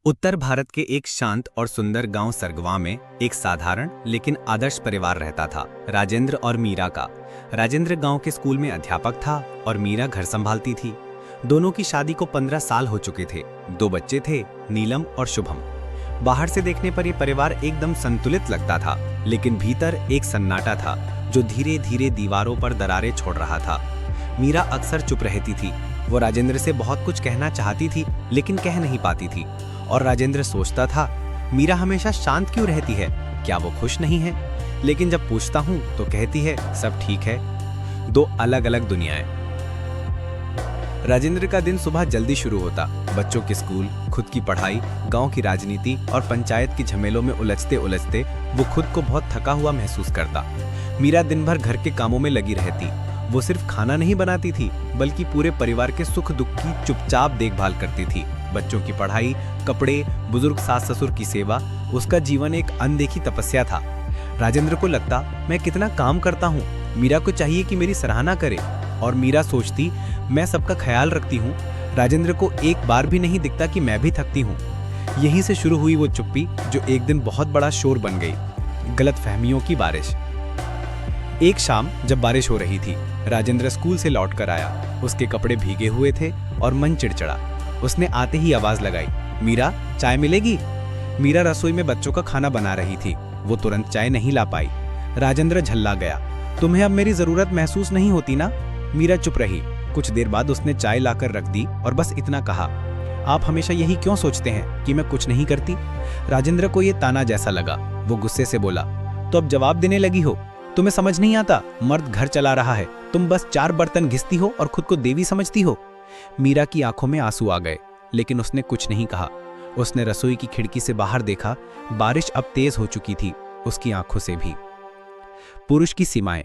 उत्तर भारत के एक शांत और सुंदर गांव सरगवा में एक साधारण लेकिन आदर्श परिवार रहता था, राजेंद्र और मीरा का। राजेंद्र गांव के स्कूल में अध्यापक था और मीरा घर संभालती थी। दोनों की शादी को 15 साल हो चुके थे। 2 बच्चे थे, नीलम और शुभम। बाहर से देखने पर यह परिवार एकदम संतुलित लगता था, लेकिन भीतर एक सन्नाटा था जो धीरे धीरे दीवारों पर दरारें छोड़ रहा था। मीरा अक्सर चुप रहती थी। वो राजेंद्र से बहुत कुछ कहना चाहती थी, लेकिन कह नहीं पाती थी। और राजेंद्र सोचता था, मीरा हमेशा शांत क्यों रहती है, क्या वो खुश नहीं है? लेकिन जब पूछता हूं तो कहती है सब ठीक है। 2 अलग अलग दुनियाएं। राजेंद्र का दिन सुबह जल्दी शुरू होता। बच्चों के स्कूल, खुद की पढ़ाई, गांव की राजनीति और पंचायत की झमेलों में उलझते उलझते वो खुद को बहुत थका हुआ महसूस करता। मीरा दिन भर घर के कामों में लगी रहती। वो सिर्फ खाना नहीं बनाती थी, बल्कि पूरे परिवार के सुख दुख की चुपचाप देखभाल करती थी। बच्चों की पढ़ाई, कपड़े, बुजुर्ग सास ससुर की सेवा, उसका जीवन एक अनदेखी तपस्या था। राजेंद्र को लगता, मैं कितना काम करता हूँ, मीरा को चाहिए कि मेरी सराहना करे। और मीरा सोचती, मैं सबका ख्याल रखती हूँ, राजेंद्र को एक बार भी नहीं दिखता कि मैं भी थकती हूँ। यहीं से शुरू हुई वो चुप्पी जो एक दिन बहुत बड़ा शोर बन गई। गलतफहमियों की बारिश। एक शाम जब बारिश हो रही थी, राजेंद्र स्कूल से लौट कर आया। उसके कपड़े भीगे हुए थे और मन चिड़चिड़ा। उसने आते ही आवाज लगाई, मीरा, चाय मिलेगी? मीरा रसोई में बच्चों का खाना बना रही थी। वो तुरंत चाय नहीं ला पाई। राजेंद्र झल्ला गया, तुम्हें अब मेरी जरूरत महसूस नहीं होती ना? मीरा चुप रही। कुछ देर बाद उसने चाय लाकर रख दी और बस इतना कहा, आप हमेशा यही क्यों सोचते हैं कि मैं कुछ नहीं करती? राजेंद्र को ये ताना जैसा लगा। वो गुस्से से बोला, तो अब जवाब देने लगी हो? तुम्हें समझ नहीं आता, मर्द घर चला रहा है, तुम बस 4 बर्तन घिसती हो और खुद को देवी समझती हो। मीरा की आंखों में आंसू आ गए, लेकिन उसने कुछ नहीं कहा। उसने रसोई की खिड़की से बाहर देखा। बारिश अब तेज हो चुकी थी, उसकी आंखों से भी। पुरुष की सीमाएं।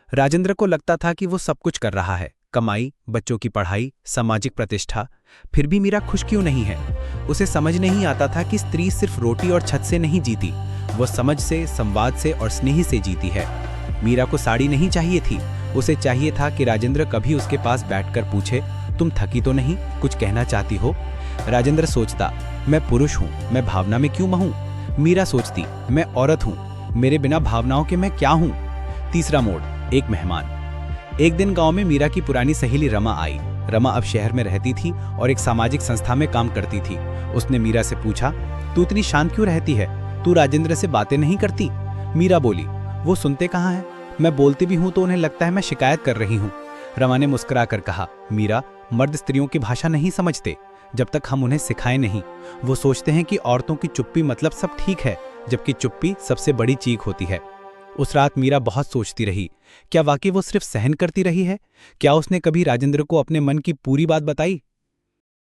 राजेंद्र को लगता था कि वो सब कुछ कर रहा है, कमाई, बच्चों की पढ़ाई, सामाजिक प्रतिष्ठा, फिर भी मीरा खुश क्यों नहीं है? उसे समझ नहीं आता था कि स्त्री सिर्फ रोटी और छत से नहीं जीती, वो समझ से, संवाद से और स्नेह से जीती है। मीरा को साड़ी नहीं चाहिए थी, उसे चाहिए था कि राजेंद्र कभी उसके पास बैठकर पूछे, तुम थकी तो नहीं, कुछ कहना चाहती हो? राजेंद्र सोचता, मैं पुरुष हूँ, मैं भावना में क्यों महूं? मीरा सोचती, मैं औरत हूँ, मेरे बिना भावनाओं के मैं क्या हूँ? तीसरा मोड़, एक मेहमान। एक दिन गांव में मीरा की पुरानी सहेली रमा आई। रमा अब शहर में रहती थी और एक सामाजिक संस्था में काम करती थी। उसने मीरा से पूछा, तू इतनी शांत क्यों रहती है? तू राजेंद्र से बातें नहीं करती? मीरा बोली, वो सुनते कहाँ हैं? मैं बोलती भी हूँ तो उन्हें लगता है मैं शिकायत कर रही हूँ। रमा ने मुस्कुरा कर कहा, मीरा, मर्द स्त्रियों की भाषा नहीं समझते जब तक हम उन्हें सिखाएं नहीं। वो सोचते हैं कि औरतों की चुप्पी मतलब सब ठीक है, जबकि चुप्पी सबसे बड़ी चीख होती है। उस रात मीरा बहुत सोचती रही, क्या वाकई वो सिर्फ सहन करती रही है? क्या उसने कभी राजेंद्र को अपने मन की पूरी बात बताई?